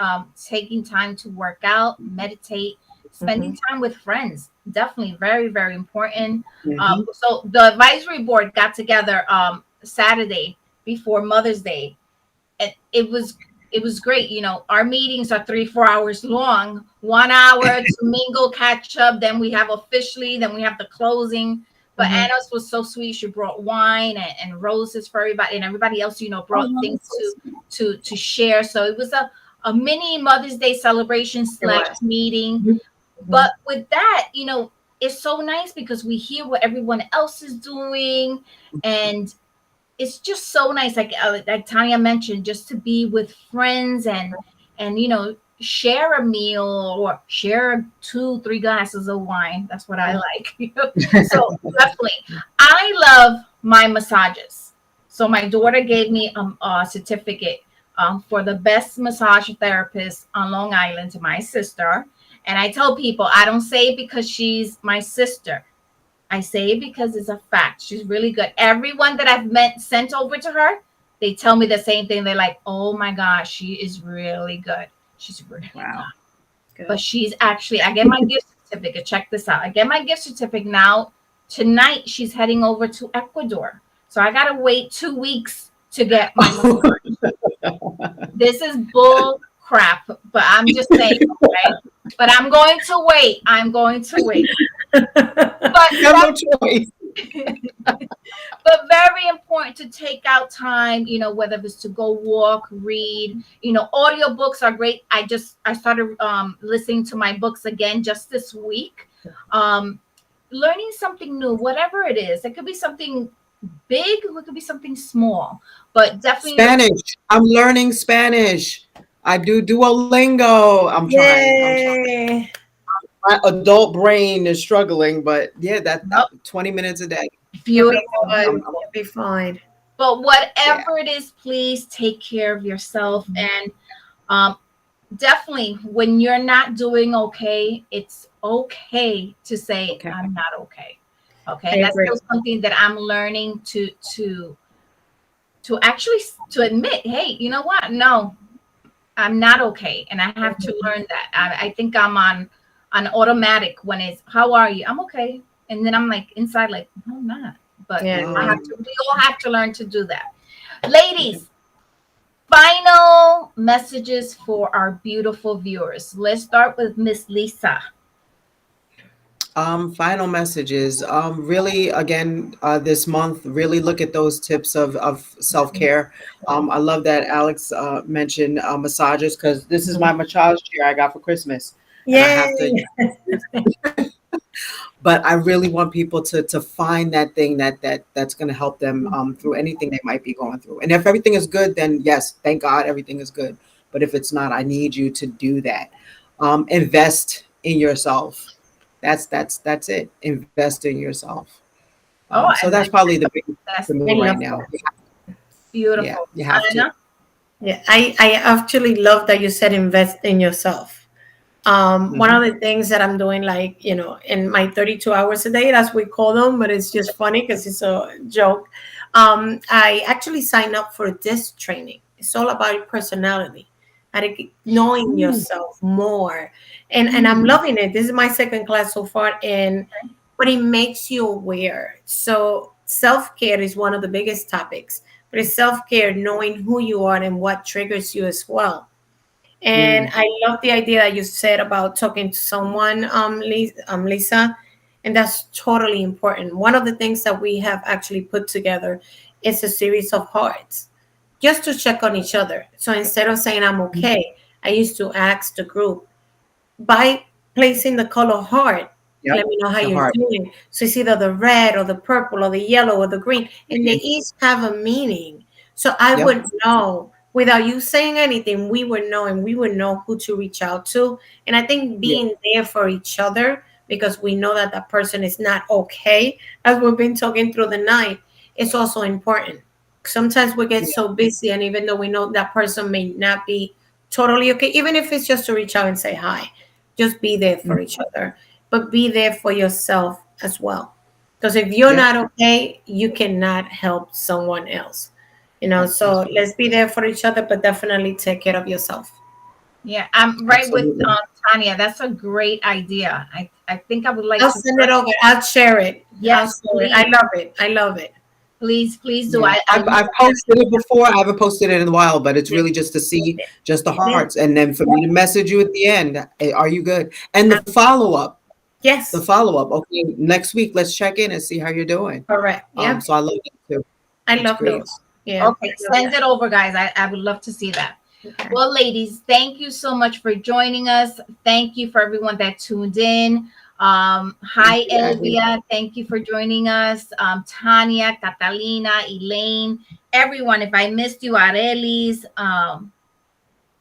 taking time to work out, meditate, spending time with friends. Definitely very, very important. So the advisory board got together Saturday before Mother's Day. And it was great. Our meetings are 3-4 hours long, 1 hour to mingle, catch up. Then we have officially, then we have the closing. But Anna's was so sweet. She brought wine and roses for everybody, and everybody else, brought things to share. So it was a mini Mother's Day celebration / meeting. But with that, it's so nice because we hear what everyone else is doing, and it's just so nice. Like Tanya mentioned, just to be with friends and share a meal or share 2-3 glasses of wine. That's what I like. So definitely, I love my massages. So my daughter gave me a certificate for the best massage therapist on Long Island to my sister. And I tell people, I don't say it because she's my sister. I say it because it's a fact. She's really good. Everyone that I've sent over to her, they tell me the same thing. They're like, oh my gosh, she is really good. She's really good. But she's actually, I get my gift certificate. Check this out. I get my gift certificate now. Tonight, she's heading over to Ecuador. So I got to wait 2 weeks to get my massage. This is bull crap, but I'm just saying, right? But I'm going to wait. But no choice. But very important to take out time, whether it's to go walk, read, audiobooks are great. I started listening to my books again just this week. Learning something new, whatever it is. It could be something big, or it could be something small, but definitely Spanish. I'm learning Spanish. I do Duolingo. I'm trying. My adult brain is struggling, but yeah, that 20 minutes a day. Beautiful. You'll be fine. But whatever it is, please take care of yourself. And definitely, when you're not doing okay, it's okay to say, I'm not okay. Okay. That's still something that I'm learning to actually to admit, hey, you know what? No, I'm not okay. And I have to learn that. I think I'm on automatic when it's, how are you? I'm okay. And then I'm like inside, like, no, I'm not. But we all have to learn to do that. Ladies, final messages for our beautiful viewers. Let's start with Miss Lisa. Final messages. Really, again, this month, really look at those tips of self-care. I love that Alex mentioned massages, because this is my massage chair I got for Christmas. Yeah. But I really want people to find that thing that's going to help them through anything they might be going through. And if everything is good, then yes, thank God everything is good. But if it's not, I need you to do that. Invest in yourself. That's it. Invest in yourself. So that's probably the biggest thing for me right now. Beautiful. Yeah, you have to. Yeah, I actually love that you said invest in yourself. One of the things that I'm doing, like, in my 32 hours a day, as we call them, but it's just funny because it's a joke. I actually signed up for this training. It's all about your personality and knowing yourself more. And I'm loving it. This is my second class so far, but it makes you aware. So self-care is one of the biggest topics, but it's self-care, knowing who you are and what triggers you as well. And I love the idea that you said about talking to someone, Lisa, and that's totally important. One of the things that we have actually put together is a series of hearts, just to check on each other. So instead of saying I'm okay, I used to ask the group by placing the color heart. Yep, Let me know how the you're heart. doing. So it's either the red or the purple or the yellow or the green, and they each have a meaning. So I Yep. would know without you saying anything. We would know, and we would know who to reach out to. And I think being there for each other because we know that that person is not okay, as we've been talking through the night, is also important. Sometimes we get so busy, and even though we know that person may not be totally okay, even if it's just to reach out and say hi, just be there for each other, but be there for yourself as well. Because if you're Yeah. not okay, you cannot help someone else. So let's be there for each other, but definitely take care of yourself. Yeah, I'm right with Absolutely. Tanya. That's a great idea. I think I would like I'll to send it over. I'll share it. Yes, I'll share it. please. I love it. I love it. Please do. Yeah. I've posted it before. I haven't posted it in a while, but it's really just to see just the hearts, and then for me to message you at the end. Hey, are you good? And the follow up. Yes. The follow up. Okay, next week let's check in and see how you're doing. Correct. Yeah. So I love it too. I That's love great. those. Yeah. Okay, send it over, guys. I would love to see that. Okay. Well, ladies, thank you so much for joining us. Thank you for everyone that tuned in. Hi, Elvia. Thank you for joining us. Tanya, Catalina, Elaine, everyone. If I missed you, Arelis,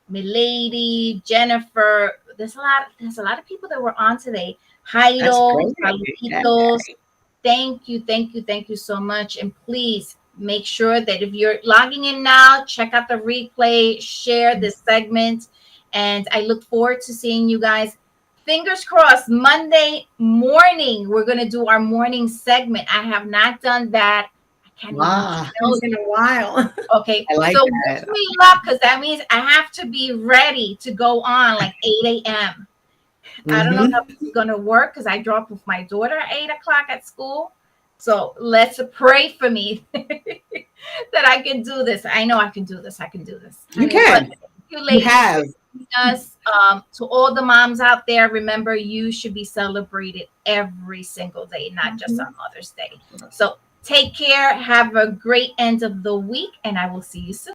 Milady, Jennifer. There's a lot of people that were on today. Jairo, Carlitos. Thank you so much. And please make sure that if you're logging in now, check out the replay, share this segment, and I look forward to seeing you guys. Fingers crossed, Monday morning, we're going to do our morning segment. I have not done that. I can't even tell in a while. Okay, I like so that. wish me luck, because that means I have to be ready to go on like 8 a.m. I don't know how it's going to work because I drop off my daughter at 8 o'clock at school. So let's pray for me that I can do this. I know I can do this. I can do this. You can. But you ladies, you have. Us, to all the moms out there, remember you should be celebrated every single day, not just on Mother's Day. So take care. Have a great end of the week, and I will see you soon.